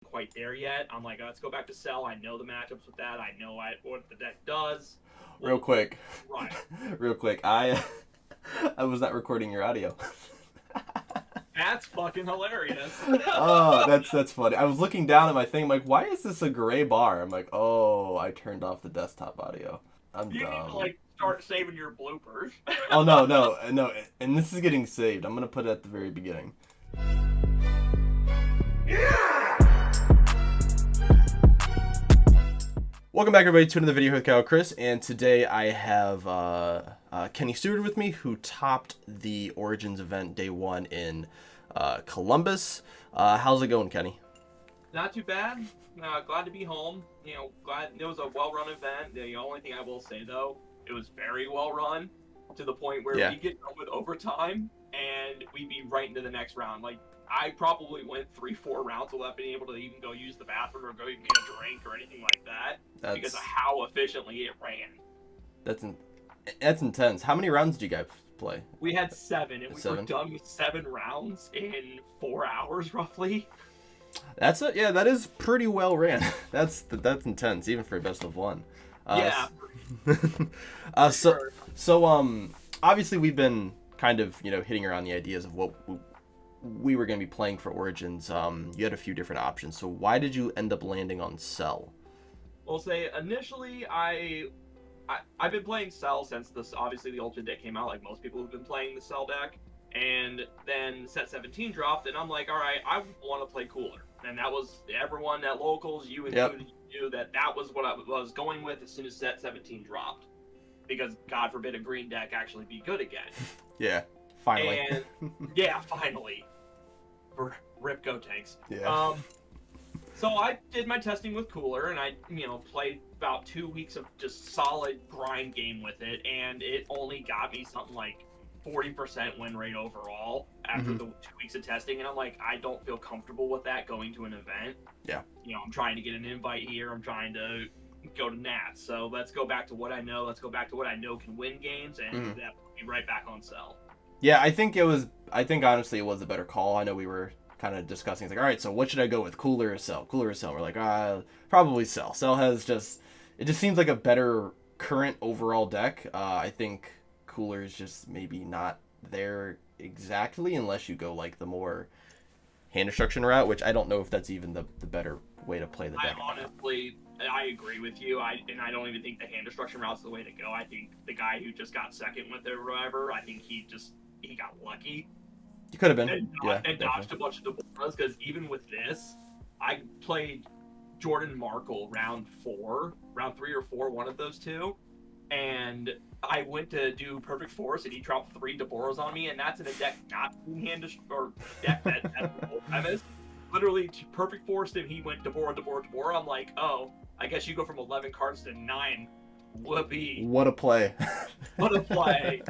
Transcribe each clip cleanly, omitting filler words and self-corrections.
quite there yet. I'm like, let's go back to Cell. I know the matchups with that. I know what the deck does. Real quick. Right. Real quick. I was not recording your audio. That's fucking hilarious. Oh, that's funny. I was looking down at my thing. I'm like, why is this a gray bar? I'm like, oh, I turned off the desktop audio. I'm You dumb. need to like start saving your bloopers. Oh no, and this is getting saved. I'm gonna put it at the very beginning. Welcome back, everybody, to another video with Kyle Chris, and today I have Kenny Stewart with me, who topped the Origins event day one in Columbus. How's it going, Kenny? Not too bad. Glad to be home. Glad it was a well-run event. The only thing I will say, though, it was very well-run to the point where we get done with overtime and we'd be right into the next round. Like, I probably went 3-4 rounds without being able to even go use the bathroom or go get a drink or anything like that because of how efficiently it ran. That's intense. How many rounds did you guys play? We had 7, and we were done with 7 rounds in 4 hours, roughly. That's it. Yeah, that is pretty well ran. That's intense, even for a best of one. Yeah. So obviously we've been kind of hitting around the ideas of what we were going to be playing for Origins. You had a few different options. So why did you end up landing on Cell? Well, say initially I've been playing Cell since obviously the Ultra deck came out, like most people have been playing the Cell deck. And then set 17 dropped, and I'm like, all right, I want to play Cooler. And that was everyone at locals, you included, knew that was what I was going with as soon as set 17 dropped. Because God forbid a green deck actually be good again. Yeah, finally. And yeah, finally. For Rip Go Tanks. Yeah. So I did my testing with Cooler, and I played about 2 weeks of just solid grind game with it, and it only got me something like 40% win rate overall after the 2 weeks of testing, and I'm like, I don't feel comfortable with that going to an event. Yeah. I'm trying to get an invite here. I'm trying to go to Nats. So let's go back to what I know. Let's go back to what I know can win games, and that put me right back on Cell. Yeah, I think honestly it was a better call. I know we were kind of discussing, it's like, all right, so what should I go with, Cooler or Cell? Cooler or Cell? We're like, probably Cell. Cell has it just seems like a better current overall deck. I think Cooler is just maybe not there exactly unless you go like the more hand destruction route, which I don't know if that's even the better way to play the deck. I agree with you. I don't even think the hand destruction route's the way to go. I think the guy who just got second with it or whatever, I think he got lucky. You could have been. And dodged a bunch of Deborahs, because even with this, I played Jordan Markle round 3 or 4, one of those two, and I went to do Perfect Force, and he dropped 3 Deborahs on me, and that's in a deck not hand or deck that premise. Literally Perfect Forced him. He went Deborah. I'm like, oh, I guess you go from 11 cards to 9. Whoopee! What a play! What a play!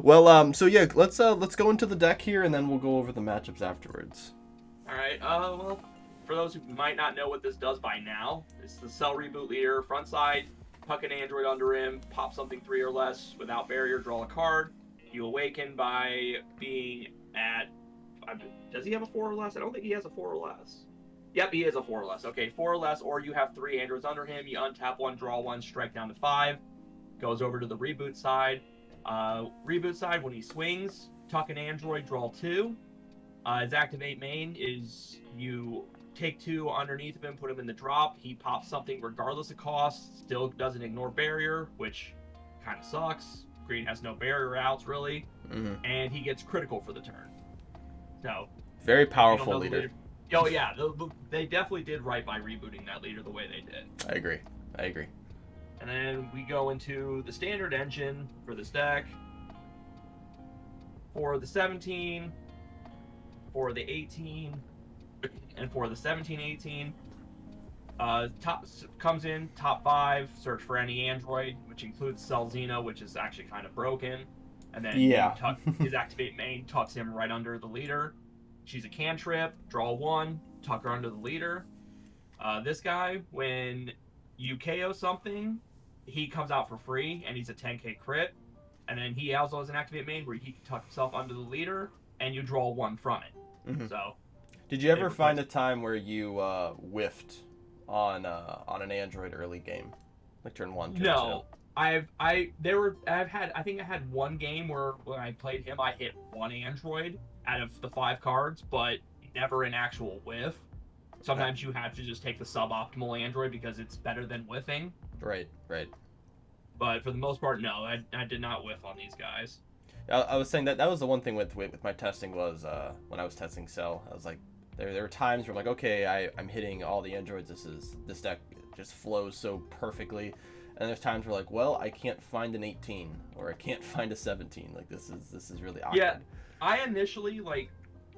Well, so yeah, let's go into the deck here, and then we'll go over the matchups afterwards. All right. Well, for those who might not know what this does by now, it's the Cell Reboot leader. Front side, tuck an android under him, pop something 3 or less without barrier, draw a card. You awaken by being at. Does he have a 4 or less? I don't think he has a 4 or less. Yep, he is a 4 or less. Okay, 4 or less, or you have 3 androids under him. You untap 1, draw 1, strike down to 5. Goes over to the reboot side. Reboot side, when he swings, tuck an android, draw 2. His activate main is you take 2 underneath of him, put him in the drop. He pops something regardless of cost. Still doesn't ignore barrier, which kind of sucks. Green has no barrier outs, really. And he gets critical for the turn. So very powerful leader. Oh yeah, they definitely did right by rebooting that leader the way they did. I agree. And then we go into the standard engine for this deck. For the 17, for the 18, and for the 17-18, top comes in top 5. Search for any android, which includes Cell Xeno, which is actually kind of broken. And then his activate main tucks him right under the leader. She's a cantrip, draw 1, tuck her under the leader. This guy, when you KO something, he comes out for free, and he's a 10k crit. And then he also has an activate main where he can tuck himself under the leader, and you draw 1 from it. So Did you ever find a time where you whiffed on an Android early game, like turn 1, turn 2? No, I think I had one game where when I played him, I hit one Android out of the 5 cards, but never an actual whiff. Sometimes you have to just take the suboptimal Android because it's better than whiffing. Right. But for the most part, no, I did not whiff on these guys. I was saying that was the one thing with my testing was when I was testing Cell, I was like, there were times where I'm like, okay, I'm hitting all the Androids. This deck just flows so perfectly. And there's times where like, well, I can't find an 18 or I can't find a 17. Like this is really awkward. Yeah, I initially like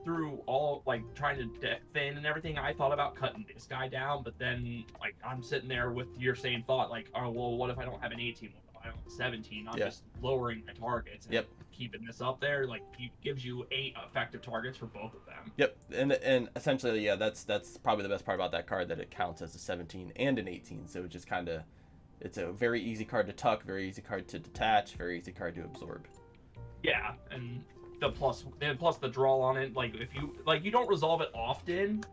through all like trying to deck thin and everything, I thought about cutting this guy down, but then like I'm sitting there with your same thought, like, oh well, what if I don't have an 18? What if I don't have a 17? I'm just lowering my targets and keeping this up there. Like gives you 8 effective targets for both of them. Yep, and essentially, yeah, that's probably the best part about that card, that it counts as a 17 and an 18. So it just kind of, it's a very easy card to tuck, very easy card to detach, very easy card to absorb. Yeah, and plus the draw on it, like if you don't resolve it often,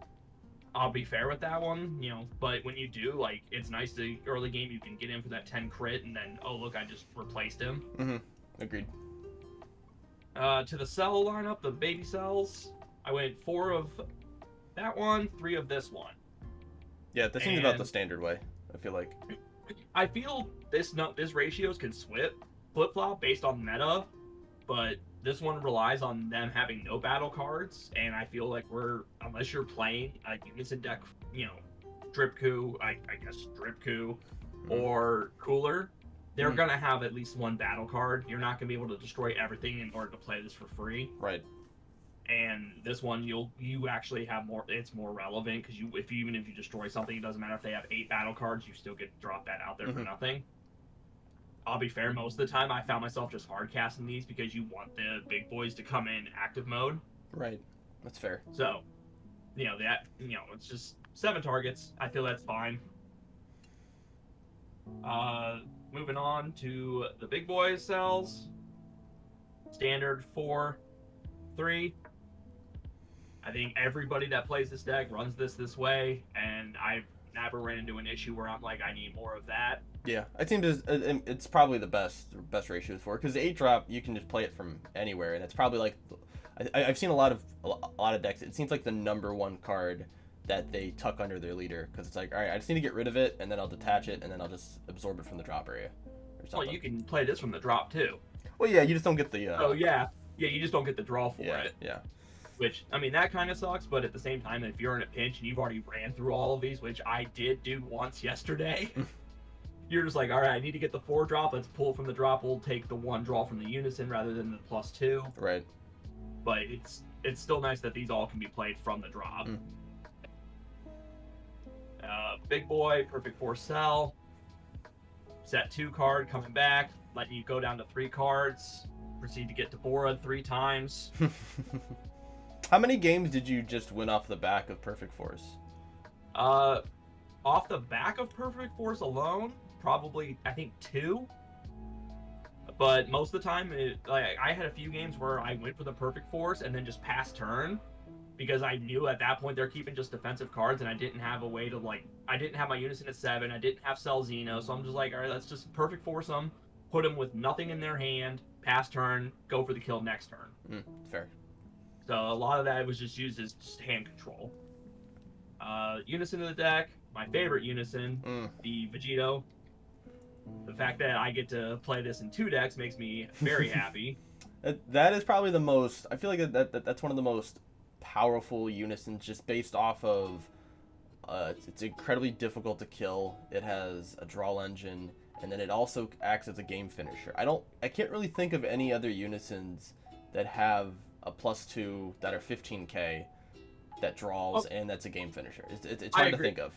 I'll be fair with that one, you know, but when you do, like it's nice to early game you can get in for that 10 crit and then, oh look, I just replaced him. Agreed. To the cell lineup, the baby cells, I went 4 of that one, 3 of this one. Yeah, that seems about the standard way, I feel like. I feel this ratios can flip-flop based on meta, but this one relies on them having no battle cards, and I feel like unless you're playing a Unison deck, you know, Drip-Ku, I guess Drip-Ku, or Cooler, they're gonna have at least one battle card. You're not gonna be able to destroy everything in order to play this for free. Right. And this one, you actually have more. It's more relevant because even if you destroy something, it doesn't matter if they have 8 battle cards. You still get to drop that out there for nothing. I'll be fair. Most of the time, I found myself just hard casting these because you want the big boys to come in active mode. Right. That's fair. So, it's just 7 targets. I feel that's fine. Moving on to the big boys cells. Standard 4-3. I think everybody that plays this deck runs this way, and I've never ran into an issue where I'm like, I need more of that. Yeah, I think it's probably the best ratios for it, because the 8-drop you can just play it from anywhere, and it's probably like I've seen a lot of decks. It seems like the number 1 card that they tuck under their leader, because it's like, all right, I just need to get rid of it, and then I'll detach it, and then I'll just absorb it from the drop area or something. Well, you can play this from the drop too. Well, yeah, you just don't get the. You just don't get the draw for it. Yeah. Which, I mean, that kind of sucks, but at the same time, if you're in a pinch and you've already ran through all of these, which I did do once yesterday, you're just like, all right, I need to get the 4 drop. Let's pull from the drop. We'll take the 1 draw from the Unison rather than the +2. Right. But it's still nice that these all can be played from the drop. Big boy, perfect 4 cell. Set 2 card coming back, letting you go down to 3 cards. Proceed to get Deborah 3 times. How many games did you just win off the back of Perfect Force? Off the back of Perfect Force alone, probably, I think 2. But most of the time, I had a few games where I went for the Perfect Force and then just passed turn, because I knew at that point they're keeping just defensive cards, and I didn't have a way to, I didn't have my Unison at 7, I didn't have Cell Xeno, so I'm just like, all right, let's just Perfect Force them, put them with nothing in their hand, pass turn, go for the kill next turn. Fair. So a lot of that was just used as just hand control. Unison in the deck, my favorite Unison, the Vegito. The fact that I get to play this in 2 decks makes me very happy. That is probably the most, I feel like that's one of the most powerful Unisons, just based off of it's incredibly difficult to kill. It has a draw engine, and then it also acts as a game finisher. I can't really think of any other Unisons that have a +2 that are 15k that draws and that's a game finisher. It's hard to think of.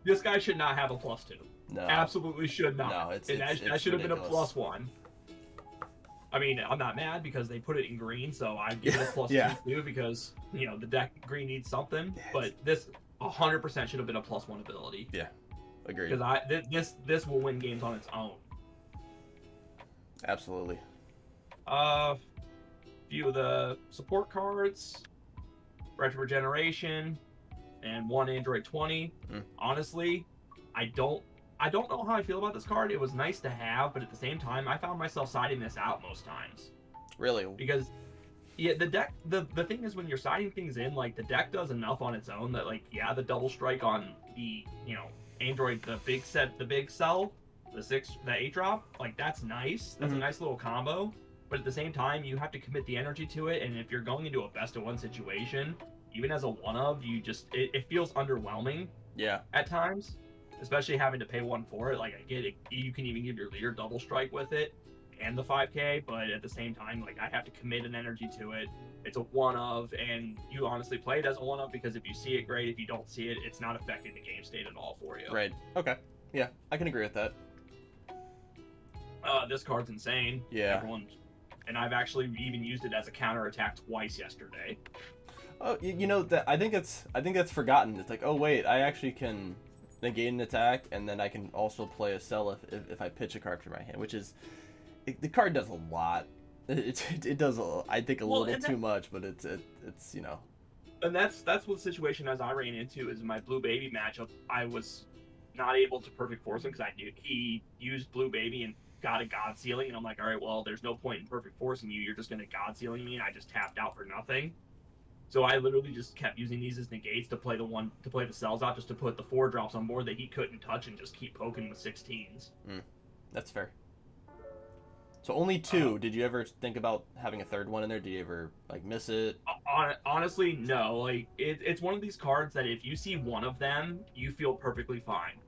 This guy should not have a +2. No, absolutely should not. No, that should have been a +1. I mean, I'm not mad because they put it in green, so I give it a +2 too, because the deck green needs something. But this 100% should have been a +1 ability. Yeah, agreed. Because this will win games on its own. Absolutely. Few of the support cards. Retro Regeneration, and 1 Android 20. Honestly, I don't know how I feel about this card. It was nice to have, but at the same time, I found myself siding this out most times. Really? Because yeah, the deck, the thing is, when you're siding things in, like, the deck does enough on its own that, like, yeah, the double strike on the, Android, the big cell, the 8 drop, like, that's nice. That's a nice little combo. But at the same time, you have to commit the energy to it, and if you're going into a best of one situation, even as a one of, it feels underwhelming. Yeah. At times, especially having to pay 1 for it. Like, I get it, you can even give your leader double strike with it and the 5k, but at the same time, like, I have to commit an energy to it. It's a one of, and you honestly play it as a one of because if you see it, great. If you don't see it, it's not affecting the game state at all for you. Right. Okay. Yeah, I can agree with that. This card's insane. Yeah. And I've actually even used it as a counter attack twice yesterday. Oh, that I think that's forgotten. It's like, oh wait, I actually can negate an attack, and then I can also play a cell if I pitch a card from my hand, which is the card does a lot. It does I think a little too much, but it's And that's what the situation as I ran into is my Blue Baby matchup. I was not able to perfect force him because I knew he used Blue Baby and got a God Sealing, and I'm like, all right, well, there's no point in perfect forcing you. You're just gonna God Sealing me, and I just tapped out for nothing. So I literally just kept using these as negates to play the cells out, just to put the 4 drops on board that he couldn't touch and just keep poking with 16s. That's fair. So only 2. Did you ever think about having a third one in there? Did you ever miss it? Honestly, no. Like it's one of these cards that if you see one of them, you feel perfectly fine,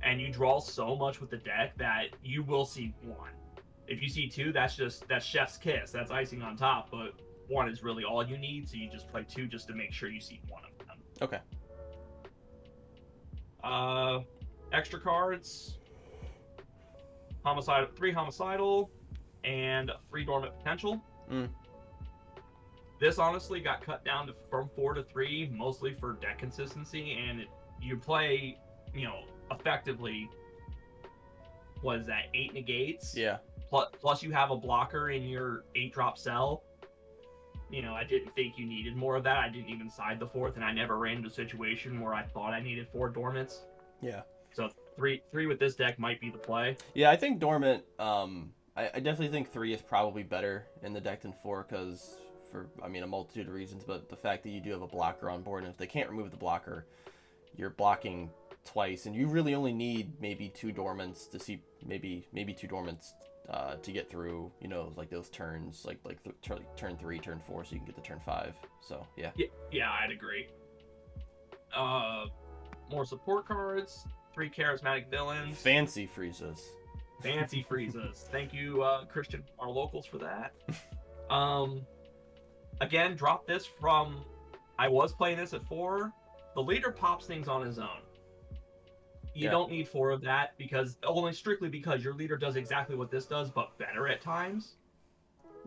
and you draw so much with the deck that you will see 1. If you see 2, that's chef's kiss. That's icing on top. But 1 is really all you need, so you just play 2 just to make sure you see 1 of them. Okay. Extra cards. 3 homicidal, and 3 dormant potential. This honestly got cut down from 4 to 3, mostly for deck consistency, and you play, effectively, what is that, 8 negates? Yeah. Plus you have a blocker in your 8-drop cell. I didn't think you needed more of that. I didn't even side the 4th, and I never ran into a situation where I thought I needed 4 dormants. Yeah. So 3 with this deck might be the play. Yeah, I think dormant, I definitely think 3 is probably better in the deck than 4 because for a multitude of reasons, but the fact that you do have a blocker on board, and if they can't remove the blocker, you're blocking twice, and you really only need maybe 2 dormants to see maybe 2 dormants to get through, like those turns, like turn 3, turn 4, so you can get to turn 5. So yeah. Yeah, I'd agree. More support cards, 3 charismatic villains. Fancy freezes. Fancy freezes. Thank you, Christian, our locals, for that. Again, drop this from. I was playing this at 4. The leader pops things on his own. You don't need 4 of that strictly because your leader does exactly what this does, but better at times.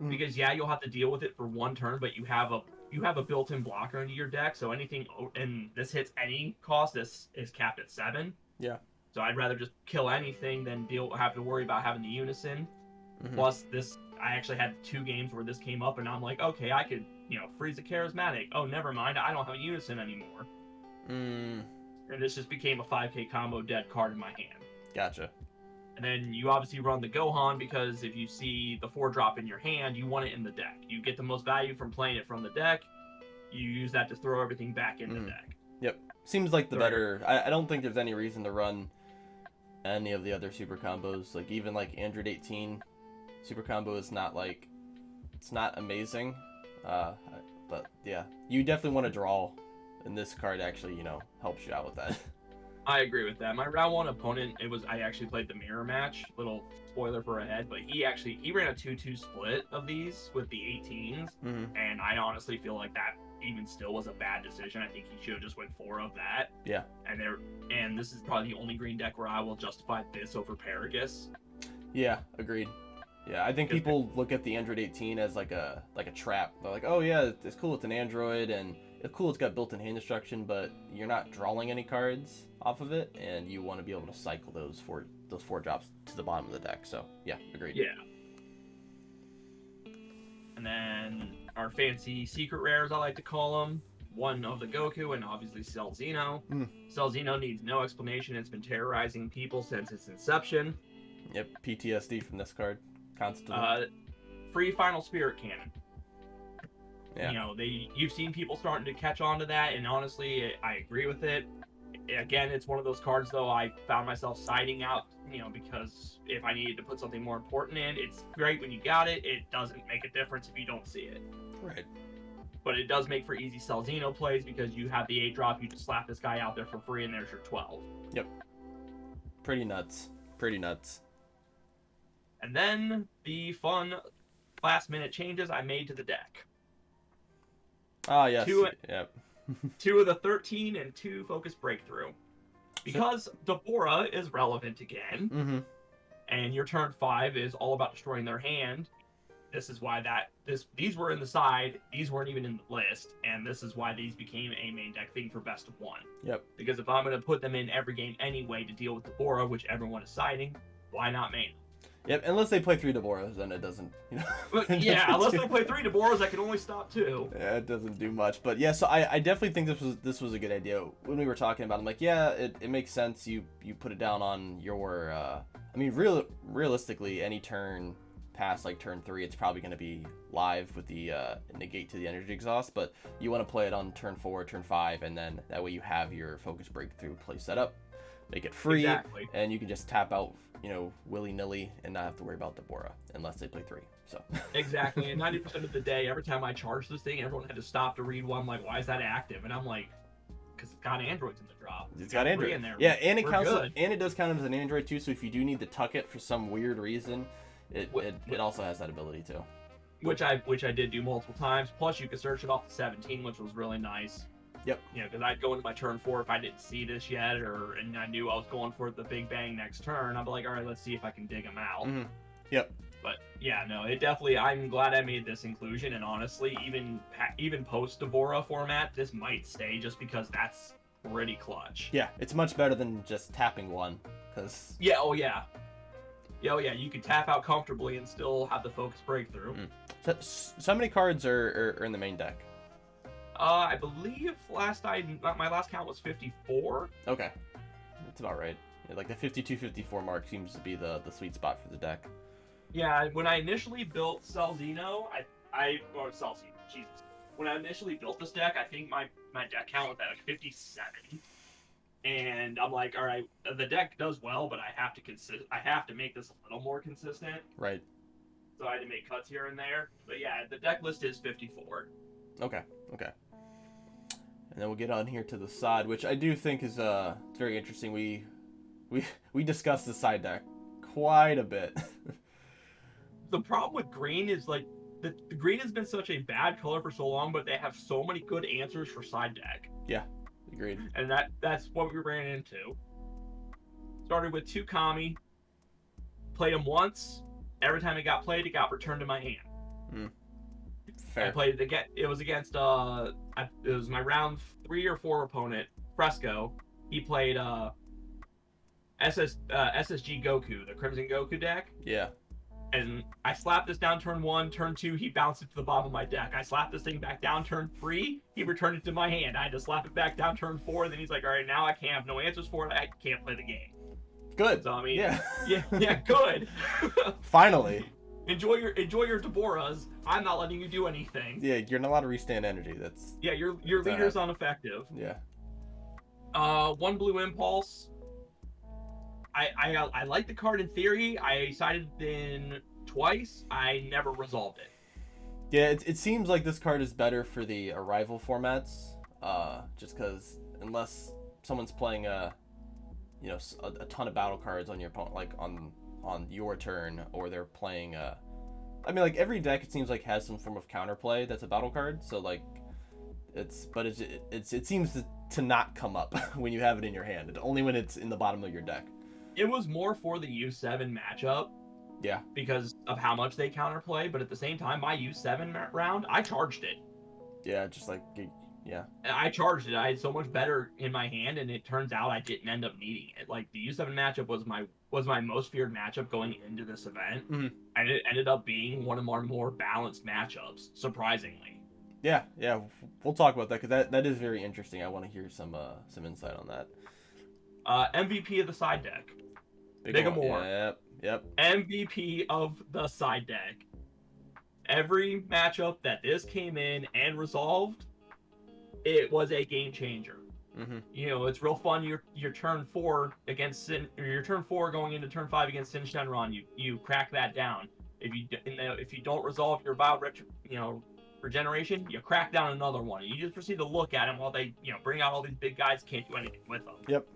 Because you'll have to deal with it for 1 turn, but you have a built-in blocker into your deck, so anything, and this hits any cost. This is capped at 7. Yeah. So I'd rather just kill anything than have to worry about having the unison. Plus, I actually had 2 games where this came up, and I'm like, okay, I could, freeze a charismatic. Oh, never mind, I don't have a unison anymore. And this just became a 5k combo dead card in my hand. Gotcha. And then you obviously run the Gohan because if you see the 4 drop in your hand, you want it in the deck. You get the most value from playing it from the deck. You use that to throw everything back in the deck. Yep. Seems like the better. I don't think there's any reason to run any of the other super combos. Like even like Android 18 super combo is not it's not amazing. But yeah, you definitely want to draw, and this card actually helps you out with that. I agree with that. My round 1 opponent, I actually played the mirror match. Little spoiler for ahead, but he ran a 2-2 split of these with the 18s, and I honestly feel like that even still was a bad decision. I think he should have just went 4 of that. Yeah. And this is probably the only green deck where I will justify this over Paragus. Yeah, agreed. Yeah, I think people look at the Android 18 as like a trap. They're like, oh yeah, it's cool, it's an Android, and it's cool, it's got built-in hand destruction, but you're not drawing any cards off of it, and you want to be able to cycle those 4 drops to the bottom of the deck. So yeah, agreed. Yeah. And then our fancy secret rares, I like to call them. one of the Goku and obviously Cell Xeno. Mm. Cell Xeno needs no explanation. It's been terrorizing people since its inception. Yep, PTSD from this card, constantly. Free Final Spirit Cannon. Yeah. You know, you've seen people starting to catch on to that, and honestly, I agree with it. Again, it's one of those cards, though, I found myself siding out, you know, because if I needed to put something more important in, it's great when you got it. It doesn't make a difference if you don't see it. Right. But it does make for easy Cell Xeno plays because you have the 8-drop, you just slap this guy out there for free, and there's your 12. Yep. Pretty nuts. Pretty nuts. And then the fun last-minute changes I made to the deck. Ah, yes. Yep. 2 of the 13 and 2 Focus Breakthrough. Because Deborah is relevant again, and your turn 5 is all about destroying their hand, this is why these were in the side, these weren't even in the list, and this is why these became a main deck thing for best of 1. Yep. Because if I'm going to put them in every game anyway to deal with Deborah, which everyone is siding, why not main? Yep, unless they play 3 Deborahs, then it doesn't, you know. But yeah, unless they play 3 Deborahs, I can only stop 2. Yeah, it doesn't do much. But yeah, so I definitely think this was a good idea. When we were talking about it, I'm like, yeah, it makes sense. You put it down on your, I mean, realistically, any turn past like turn 3, it's probably going to be live with the negate to the energy exhaust. But you want to play it on turn 4, turn 5, and then that way you have your Focus Breakthrough play set up. Make it free, Exactly. And you can just tap out, you know, willy-nilly and not have to worry about Deborah unless they play 3. So Exactly, and 90% of the day, every time I charged this thing, everyone had to stop to read one. I'm like, why is that active? And I'm like, because it's got androids in the drop. It's got Android in there. Yeah, and it We're counts, good. and it does count as an Android too. So if you do need to tuck it for some weird reason, it also has that ability too. Which I did do multiple times. Plus, you could search it off to 17, which was really nice. Yep. You know, because I'd go into my turn 4 if I didn't see this yet, and I knew I was going for the big bang next turn. I'd be like, all right, let's see if I can dig them out. Yep. But yeah, no, it definitely. I'm glad I made this inclusion, and honestly, even post Deborah format, this might stay just because that's pretty clutch. Yeah, it's much better than just tapping one, because Yeah. Oh yeah. Yeah. Oh yeah. You can tap out comfortably and still have the Focus Breakthrough. so many cards are in the main deck. I believe my last count was 54. Okay, that's about right. Yeah, like the 52-54 mark seems to be the sweet spot for the deck. Yeah, when I initially built Cell Xeno, or Cell Xeno, Jesus. When I initially built this deck, I think my deck count was at like 57. And I'm like, all right, the deck does well, but I have to make this a little more consistent. Right. So I had to make cuts here and there. But yeah, the deck list is 54. Okay. And then we'll get on here to the side, which I do think is it's very interesting. We discussed the side deck quite a bit. The problem with green is like the green has been such a bad color for so long, but they have so many good answers for side deck. Yeah, agreed. And that's what we ran into. Started with 2 Kami, played them once. Every time it got played, it got returned to my hand. Fair. I played it again. It was against it was my round 3 or 4 opponent, Fresco. He played SSG Goku, the Crimson Goku deck. Yeah. And I slapped this down turn 1, turn 2, he bounced it to the bottom of my deck. I slapped this thing back down turn 3, he returned it to my hand. I had to slap it back down turn 4, and then he's like, all right, now I can't have no answers for it. I can't play the game. Good. So I mean, yeah, good. Finally. Enjoy your Deborahs. I'm not letting you do anything. Yeah, you're not allowed to restand energy. Your leader's ineffective. Yeah. 1 blue impulse. I like the card in theory. I sided in twice. I never resolved it. Yeah, it seems like this card is better for the arrival formats. Just because unless someone's playing a ton of battle cards on your opponent, like on your turn, or they're playing I mean, like every deck it seems like has some form of counterplay that's a battle card. So like it seems to not come up when you have it in your hand. It's only when it's in the bottom of your deck. It was more for the U7 matchup. Yeah. Because of how much they counterplay, but at the same time, my U7 round, I charged it. Yeah, just like, yeah. I charged it. I had so much better in my hand, and it turns out I didn't end up needing it. Like, the U7 matchup was my most feared matchup going into this event, and it ended up being one of our more balanced matchups, surprisingly. Yeah, we'll talk about that because that is very interesting. I want to hear some insight on that. MVP of the side deck. Big Amor. Yep. MVP of the side deck. Every matchup that this came in and resolved, it was a game changer. Mm-hmm. You know, it's real fun. Your turn 4 against Sin, or your turn 4 going into turn 5 against Sin Shenron. You crack that down. If you don't resolve your Vile regeneration, you crack down another one. You just proceed to look at them while they bring out all these big guys. Can't do anything with them. Yep.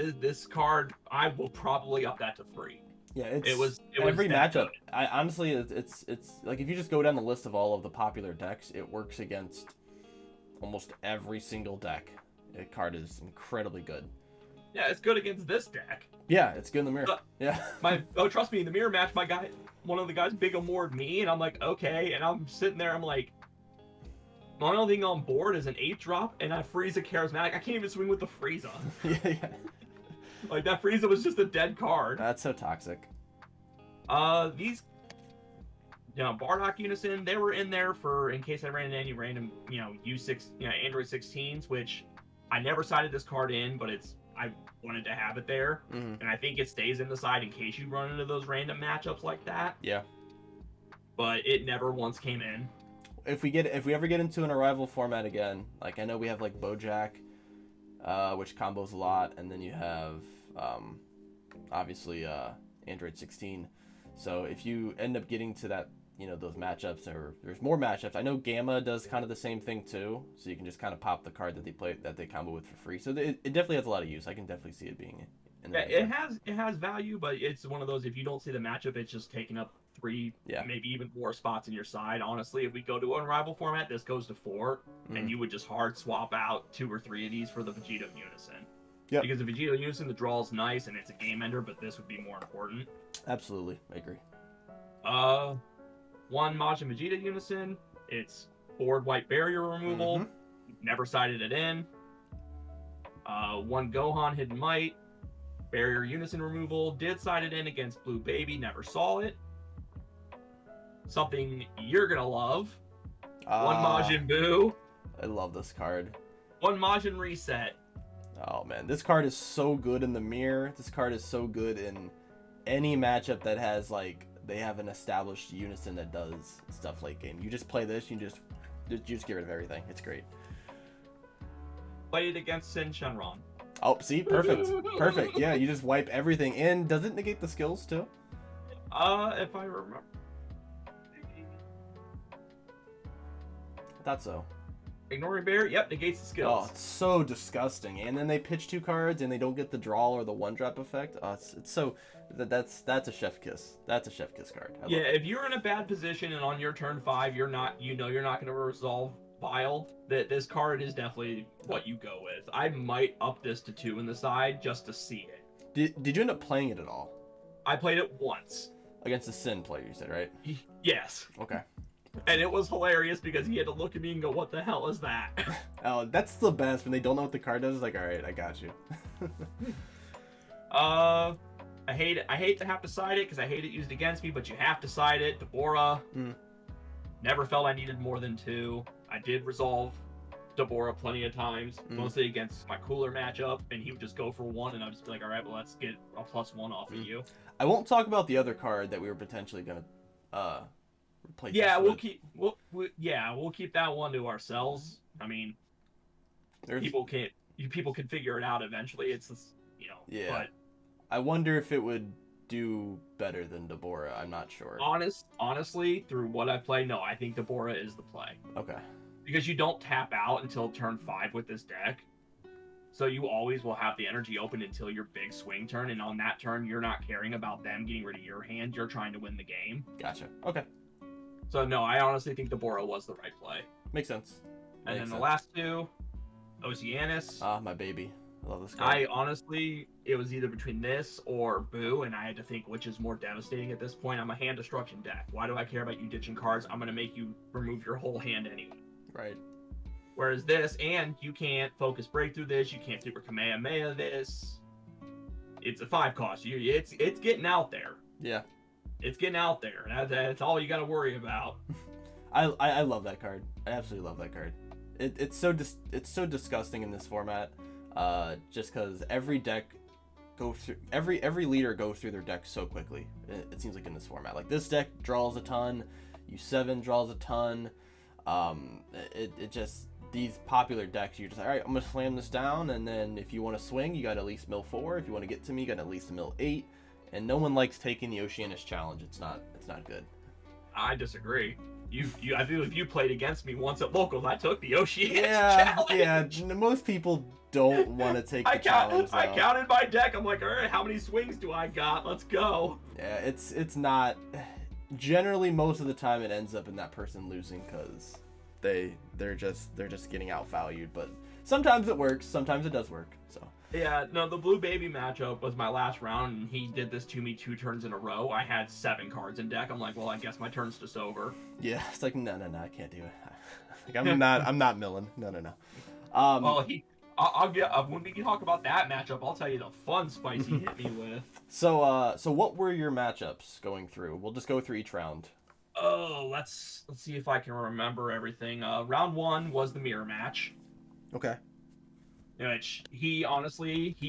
This card, I will probably up that to 3. Yeah, it was every matchup. good. I honestly, it's like if you just go down the list of all of the popular decks, it works against almost every single deck. The card is incredibly good. Yeah, it's good against this deck. Yeah, it's good in the mirror. Yeah. Trust me, in the mirror match, one of the guys big amored me, and I'm like, okay, and I'm sitting there, I'm like, my only thing on board is an 8-drop, and I Frieza Charismatic. I can't even swing with the Frieza. yeah. Like, that Frieza was just a dead card. That's so toxic. These, Bardock Unison, they were in there in case I ran into any random, Android 16s, which I never sided this card in, but I wanted to have it there. Mm-hmm. And I think it stays in the side in case you run into those random matchups like that. Yeah. But it never once came in. If we ever get into an arrival format again, like I know we have like Bojack, which combos a lot, and then you have obviously Android 16. So if you end up getting to that, those matchups, or there's more matchups. I know Gamma does kind of the same thing too, so you can just kind of pop the card that they combo with for free. So it definitely has a lot of use. I can definitely see it being in the it has value, but it's one of those, if you don't see the matchup, it's just taking up 3, maybe even 4 spots in your side. Honestly, if we go to an rival format, this goes to 4, and you would just hard swap out 2 or 3 of these for the Vegeta Unison. Yeah. Because the Vegeta Unison, the draw is nice and it's a game ender, but this would be more important. Absolutely, I agree. 1 Majin Vegeta Unison. It's board white barrier removal. Never sided it in. 1 Gohan Hidden Might. Barrier Unison removal. Did side it in against Blue Baby. Never saw it. Something you're gonna love. 1 Majin Buu. I love this card. 1 Majin Reset. Oh man, this card is so good in the mirror. This card is so good in any matchup that has they have an established unison that does stuff late game. You just play this, you just get rid of everything. It's great. Played against Sin Shenron. Oh, see, perfect. Yeah, you just wipe everything. And does it negate the skills too? If I remember. I thought so. Ignoring Bear, yep, negates the skills. Oh, it's so disgusting. And then they pitch 2 cards and they don't get the draw or the 1-drop effect. Oh, it's so that's a chef kiss. That's a chef kiss card. Yeah, if you're in a bad position and on your turn 5 you're not going to resolve Vile, that this card is definitely what you go with. I might up this to 2 in the side just to see it. Did you end up playing it at all? I played it once. Against the Sin player, you said, right? Yes. Okay. And it was hilarious because he had to look at me and go, "What the hell is that?" Oh, that's the best when they don't know what the card does. It's like, all right, I got you. I hate to have to side it because I hate it used against me, but you have to side it. Deborah. Never felt I needed more than 2. I did resolve Deborah plenty of times, mostly against my cooler matchup, and he would just go for 1, and I'd just be like, all right, well, let's get a +1 off of you. I won't talk about the other card that we were potentially gonna replace. Yeah, we'll keep that one to ourselves. I mean, people can figure it out eventually. It's Yeah. But I wonder if it would do better than Deborah. I'm not sure. Honestly, through what I played, no, I think Deborah is the play. Okay. Because you don't tap out until turn 5 with this deck. So you always will have the energy open until your big swing turn, and on that turn, you're not caring about them getting rid of your hand. You're trying to win the game. Gotcha. Okay. So no, I honestly think Deborah was the right play. Makes sense. And then the last 2, Oceanus. My baby. I love this card. It was either between this or Boo, and I had to think which is more devastating at this point. I'm a hand destruction deck. Why do I care about you ditching cards? I'm going to make you remove your whole hand anyway. Right. Whereas this, and you can't focus breakthrough this, you can't super Kamehameha this. It's a 5 cost. It's getting out there. Yeah. It's getting out there. That's all you got to worry about. I love that card. I absolutely love that card. It's so disgusting in this format. Just because every deck goes through every leader goes through their deck so quickly. It seems like in this format, like this deck draws a ton, U7 draws a ton. It just, these popular decks, you're just like, all right, I'm gonna slam this down, and then if you want to swing, you got at least mill 4. If you want to get to me, you got at least a mill 8. And no one likes taking the Oceanus challenge. It's not good. I disagree. I feel if you played against me once at locals, I took the Oceanus challenge. Yeah. Most people don't want to take the challenge. I counted my deck. I'm like, all right, how many swings do I got? Let's go. Yeah, it's not. Generally, most of the time, it ends up in that person losing because they're just getting outvalued. But sometimes it works. Sometimes it does work. So. Yeah, no, the Blue Baby matchup was my last round, and he did this to me 2 turns in a row. I had 7 cards in deck. I'm like, well, I guess my turn's just over. Yeah, it's like, no, I can't do it. Like, I'm not milling. No. Well, I'll get when we can talk about that matchup. I'll tell you the fun spice he hit me with. So what were your matchups going through? We'll just go through each round. Oh, let's see if I can remember everything. Round 1 was the mirror match. Okay. Which he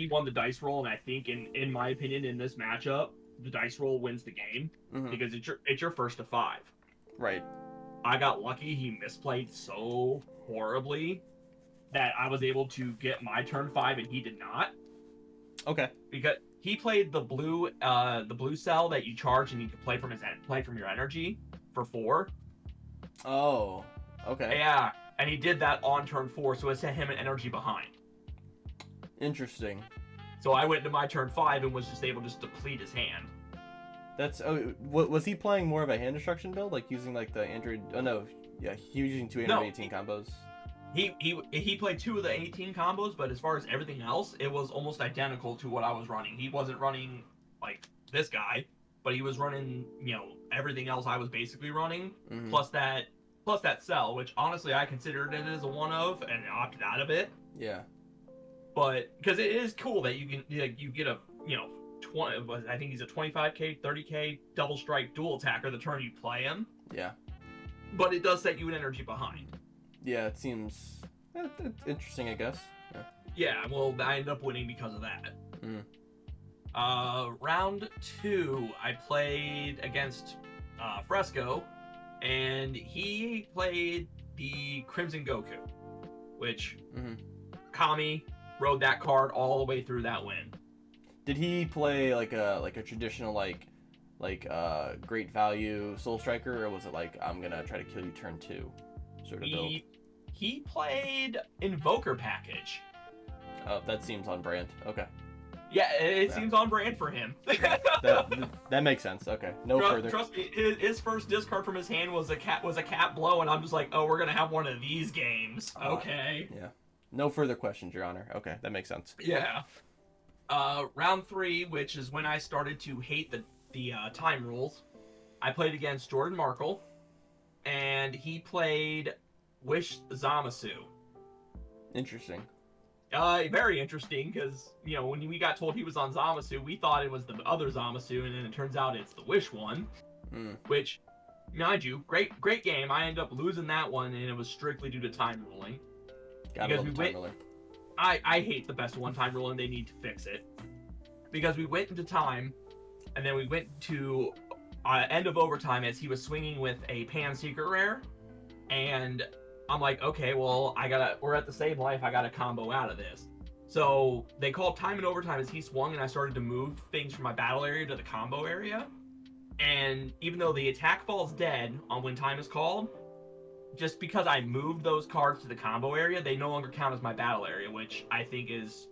won the dice roll, and I think in my opinion in this matchup, the dice roll wins the game because it's your first to 5. Right. I got lucky. He misplayed so horribly that I was able to get my turn 5 and he did not. Okay. Because he played the blue cell that you charge and you can play from your energy for 4. Oh. Okay. Yeah, and he did that on turn 4, so it sent him an energy behind. Interesting. So I went into my turn 5 and was just able to just deplete his hand. That's was he playing more of a hand destruction build, like using like the Android? Oh no, yeah, he was using 218 combos. He played 2 of the 18 combos, but as far as everything else, it was almost identical to what I was running. He wasn't running like this guy, but he was running, everything else I was basically running, plus that cell, which honestly I considered it as a one of and opted out of it. Yeah. But because it is cool that you can you get a 20, I think he's a 25k 30k double strike dual attacker the turn you play him. Yeah. But it does set you an energy behind. Yeah, it seems interesting, I guess. Yeah, well, I ended up winning because of that. Round 2, I played against Fresco, and he played the Crimson Goku, which Kami rode that card all the way through that win. Did he play like a traditional like great value Soul Striker, or was it like I'm gonna try to kill you turn 2 sort of build? He played Invoker package. Oh, that seems on brand. Okay. Yeah, it seems on brand for him. that makes sense. Okay, further. Trust me, his first discard from his hand was a cat blow, and I'm just like, oh, we're gonna have one of these games. Okay. Yeah. No further questions, Your Honor. Okay, that makes sense. Yeah. Round 3, which is when I started to hate the time rules, I played against Jordan Markle, and he played Wish Zamasu. Interesting. Very interesting, because, when we got told he was on Zamasu, we thought it was the other Zamasu, and then it turns out it's the Wish one, which, mind you, great game. I ended up losing that one, and it was strictly due to time ruling. Gotta love time ruling. I hate the best one-time rule, and they need to fix it. Because we went into time, and then we went to end of overtime as he was swinging with a Pan Secret Rare, and I'm like, okay, well, we're at the same life, I gotta combo out of this. So they called time and overtime as he swung, and I started to move things from my battle area to the combo area. And even though the attack falls dead on when time is called, just because I moved those cards to the combo area, they no longer count as my battle area, which I think this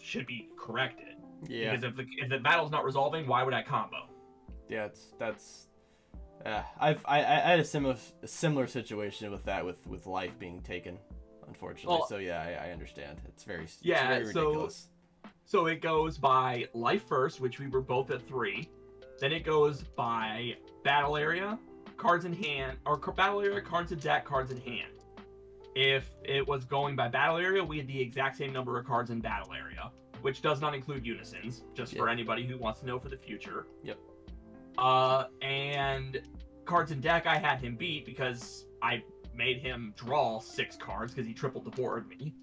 should be corrected. Yeah. Because if the battle's not resolving, why would I combo? Yeah, I had a similar situation with that with life being taken, unfortunately. So yeah, I understand. It's very ridiculous. So it goes by life first, which we were both at 3. Then it goes by battle area, cards in hand, or battle area, cards in deck, cards in hand. If it was going by battle area, we had the exact same number of cards in battle area, which does not include unisons, just for anybody who wants to know for the future. Yep. And cards in deck, I had him beat because I made him draw 6 cards because he tripled the board me.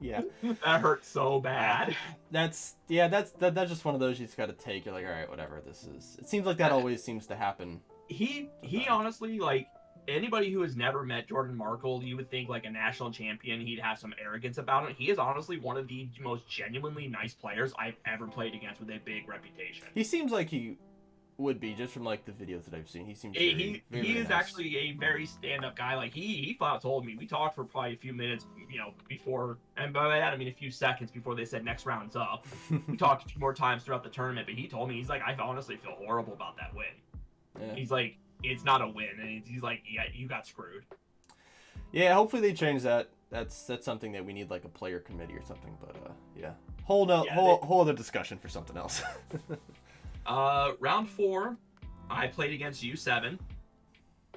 Yeah. That hurt so bad. That's just one of those you just got to take. You're like, all right, whatever. This is. It seems like that always seems to happen. He honestly, like, anybody who has never met Jordan Markle, you would think like a national champion, he'd have some arrogance about him. He is honestly one of the most genuinely nice players I've ever played against with a big reputation. He seems like he would be, just from like the videos that I've seen. He seems he is nice. Actually a very stand-up guy. Like he flat out told me, we talked for probably a few minutes, before, and by that I mean a few seconds before they said next round's up. We talked a few more times throughout the tournament, but he told me, he's like, I honestly feel horrible about that win. Yeah. He's like, it's not a win, and he's like, yeah, you got screwed. Yeah, hopefully they change that. That's something that we need, like a player committee or something. But yeah, whole other discussion for something else. Round 4, I played against U7.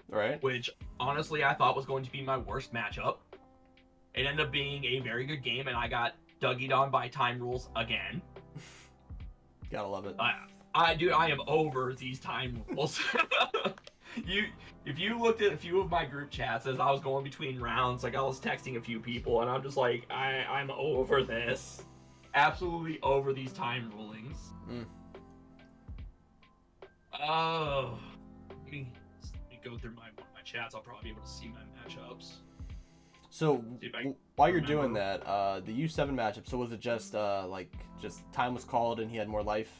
Right. Which honestly I thought was going to be my worst matchup. It ended up being a very good game, and I got Dougie'd on by time rules again. Gotta love it. I am over these time rules. If you looked at a few of my group chats as I was going between rounds, like I was texting a few people, and I'm just like, I'm over this. Absolutely over these time rulings. Oh, let me go through my chats. I'll probably be able to see my matchups. So while you're doing that, the U7 matchup. So was it just just time was called and he had more life?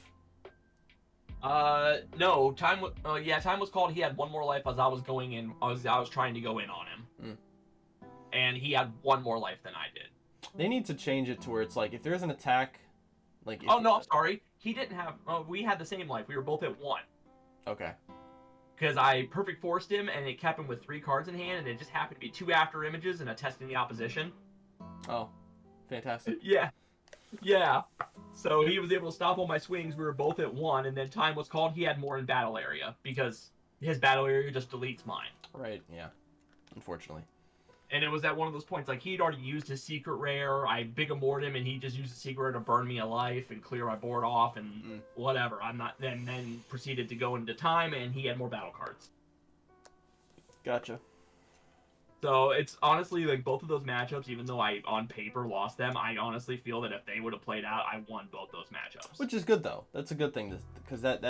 No, time was called. He had 1 more life as I was going in. I was trying to go in on him, and he had 1 more life than I did. They need to change it to where it's like if there's an attack, like. Oh no, I'm sorry. He didn't have. We had the same life. We were both at 1. Okay. Because I perfect forced him, and it kept him with 3 cards in hand, and it just happened to be 2 after images and a testing the opposition. Oh, fantastic. Yeah. So he was able to stop all my swings. We were both at 1, and then time was called. He had more in battle area because his battle area just deletes mine. Right. Yeah. Unfortunately. And it was at one of those points, like, he'd already used his secret rare. I big amored him, and he just used the secret rare to burn me a life and clear my board off and whatever. I'm not. Then proceeded to go into time, and he had more battle cards. Gotcha. So it's honestly like both of those matchups, even though I on paper lost them, I honestly feel that if they would have played out, I won both those matchups. Which is good though. That's a good thing because that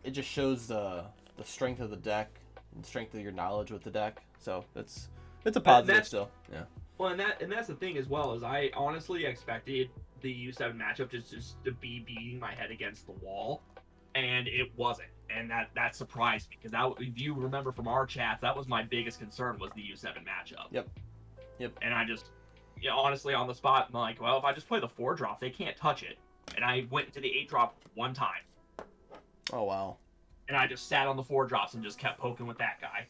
it just shows the strength of the deck and strength of your knowledge with the deck. So it's a positive still. Yeah. Well, and that's the thing as well, is I honestly expected the U7 matchup just to be beating my head against the wall, and it wasn't. And that surprised me, because if you remember from our chats, that was my biggest concern, was the U7 matchup. Yep. And I just, honestly, on the spot, I'm like, well, if I just play the 4-drop, they can't touch it. And I went into the 8-drop 1 time. Oh, wow. And I just sat on the 4-drops and just kept poking with that guy.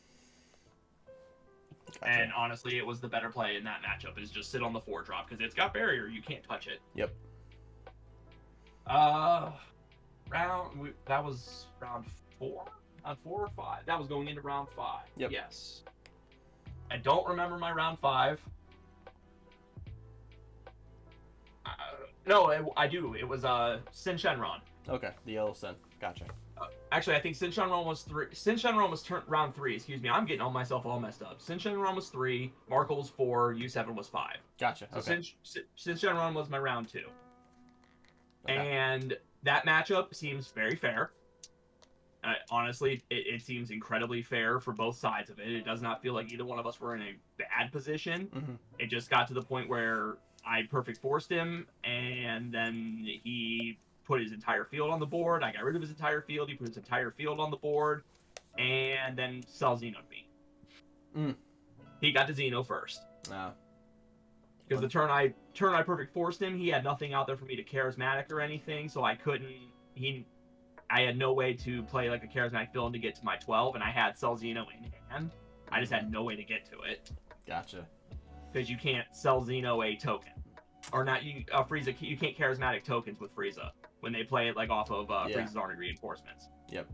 Gotcha. And honestly, it was the better play in that matchup, is just sit on the 4-drop, because it's got barrier, you can't touch it. Yep. That was round 4? On 4 or 5? That was going into round 5. Yep. Yes. I don't remember my round 5. No, I do. It was Sin Shenron. Okay, the yellow Sin. Gotcha. Actually, I think Sin Shenron was 3. Sin Shenron was round 3. Excuse me. I'm getting myself all messed up. Sin Shenron was 3. Markle was 4. U7 was 5. Gotcha. So okay. Sin Shenron was my round 2. Okay. And that matchup seems very fair. Honestly, it seems incredibly fair for both sides of it. It does not feel like either one of us were in a bad position. Mm-hmm. It just got to the point where I perfect forced him, and then he put his entire field on the board. I got rid of his entire field. He put his entire field on the board, and then Cell Xeno'd me. He got to Xeno first. Because the turn I perfect forced him, he had nothing out there for me to charismatic or anything, so I couldn't. I had no way to play like a charismatic villain to get to my 12, and I had Cell Xeno in hand. I just had no way to get to it. Gotcha. Because you can't Cell Xeno a token, or not. Frieza. You can't charismatic tokens with Frieza when they play it like off of Frieza's Army reinforcements. Yep.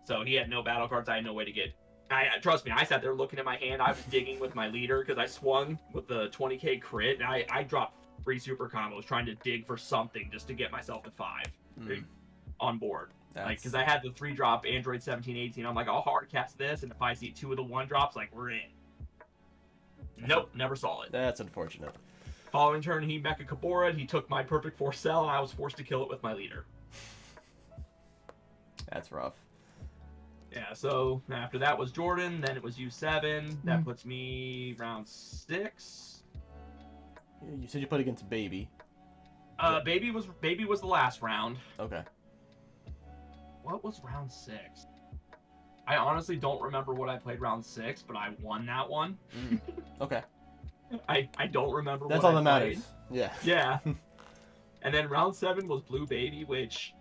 So he had no battle cards. I had no way to get. Trust me, I sat there looking at my hand. I was digging with my leader because I swung with the 20k crit, and I dropped 3 super combos trying to dig for something just to get myself to 5 on board. Like, because I had the 3-drop Android 17, 18. I'm like, I'll hard cast this, and if I see 2 of the 1-drops, like, we're in. Nope, never saw it. That's unfortunate. Following turn, he Mecha Kabora. He took my perfect 4 cell, and I was forced to kill it with my leader. That's rough. Yeah, so after that was Jordan, then it was U7. That puts me round 6. You said you played against Baby. Baby was the last round. Okay. What was round 6? I honestly don't remember what I played round 6, but I won that one. Okay. I don't remember. That's what all I that played. matters. Yeah. Yeah. And then round 7 was Blue Baby, which,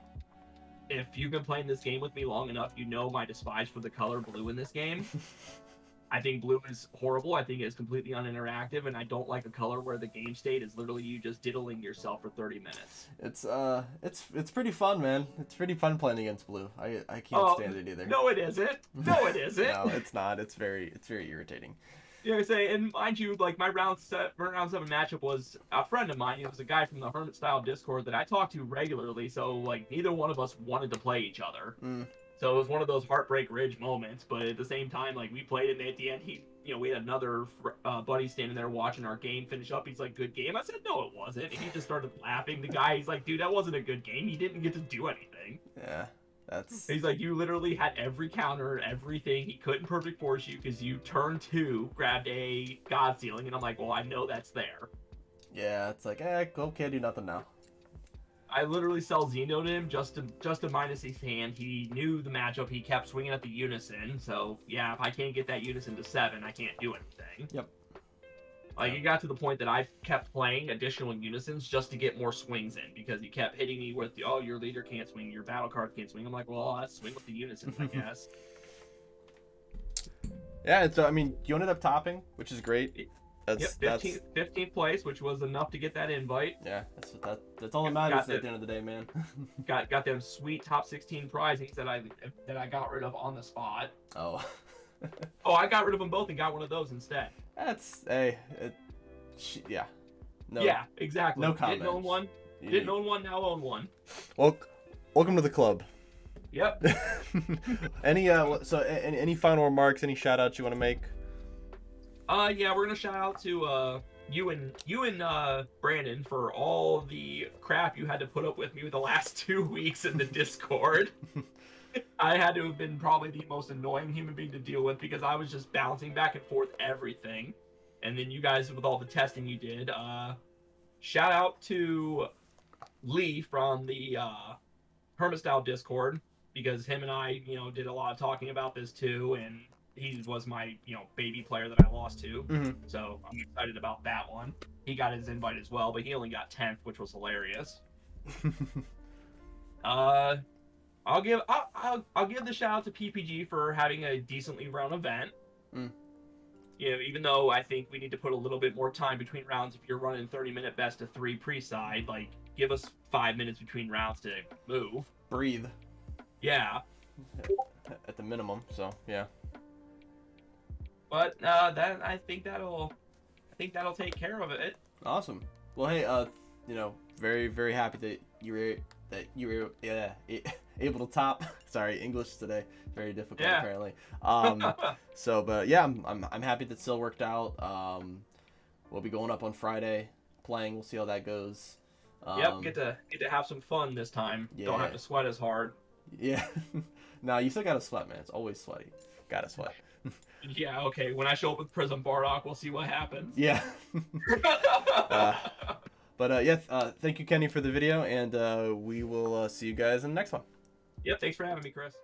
if you've been playing this game with me long enough, you know my despise for the color blue in this game. I think blue is horrible. I think it's completely uninteractive, and I don't like a color where the game state is literally you just diddling yourself for 30 minutes. It's pretty fun, man. It's pretty fun playing against blue. I can't stand it either. No, it isn't. No, it isn't. No, it's not. It's very irritating. You know what I'm saying? And mind you, like, my round 7 matchup was a friend of mine. It was a guy from the Hermit Style Discord that I talk to regularly, so, like, neither one of us wanted to play each other. So it was one of those Heartbreak Ridge moments, but at the same time, like, we played, and at the end, we had another buddy standing there watching our game finish up. He's like, good game? I said, no, it wasn't. And he just started laughing. The guy, he's like, dude, that wasn't a good game. He didn't get to do anything. Yeah. He's like, you literally had every counter and everything. He couldn't perfect force you because you turned 2, grabbed a God Sealing, and I'm like, well, I know that's there. Yeah, it's like, go, can't do nothing now. I literally sell Xeno to him just to minus his hand. He knew the matchup. He kept swinging at the Unison. So yeah, if I can't get that Unison to 7, I can't do anything. Yep. Like, it got to the point that I kept playing additional Unisons just to get more swings in, because he kept hitting me with, oh, your leader can't swing, your battle card can't swing. I'm like, well, let's swing with the Unisons, I guess. Yeah, so, I mean, you ended up topping, which is great. That's 15th place, which was enough to get that invite. Yeah, that's all that matters at the end of the day, man. got them sweet top 16 prizes that I got rid of on the spot. Oh. Oh, I got rid of them both and got one of those instead. Yeah. No. Yeah, exactly. No comments. Didn't own one. Didn't own one. Now own one. Well, welcome to the club. Yep. Any final remarks? Any shout outs you want to make? Yeah, we're gonna shout out to you and Brandon for all the crap you had to put up with me the last 2 weeks in the Discord. I had to have been probably the most annoying human being to deal with, because I was just bouncing back and forth everything. And then you guys, with all the testing you did, shout out to Lee from the Hermit Style Discord, because him and I, did a lot of talking about this too, and he was my, baby player that I lost to. Mm-hmm. So I'm excited about that one. He got his invite as well, but he only got 10th, which was hilarious. I'll give the shout out to PPG for having a decently run event. Even though I think we need to put a little bit more time between rounds. If you're running 30-minute best of 3 pre-side, like, give us 5 minutes between rounds to move. Breathe. Yeah. At the minimum, so yeah. But I think that'll take care of it. Awesome. Well, hey, very, very happy that you were able to top. Sorry, English today, very difficult apparently. But yeah, I'm happy that still worked out. We'll be going up on Friday, playing. We'll see how that goes. Yep, get to have some fun this time. Yeah. Don't have to sweat as hard. Yeah. No, you still gotta sweat, man. It's always sweaty. Gotta sweat. Yeah, okay. When I show up with Prism Bardock, we'll see what happens. Yeah. Thank you, Kenny, for the video, and we will see you guys in the next one. Yep, thanks for having me, Chris.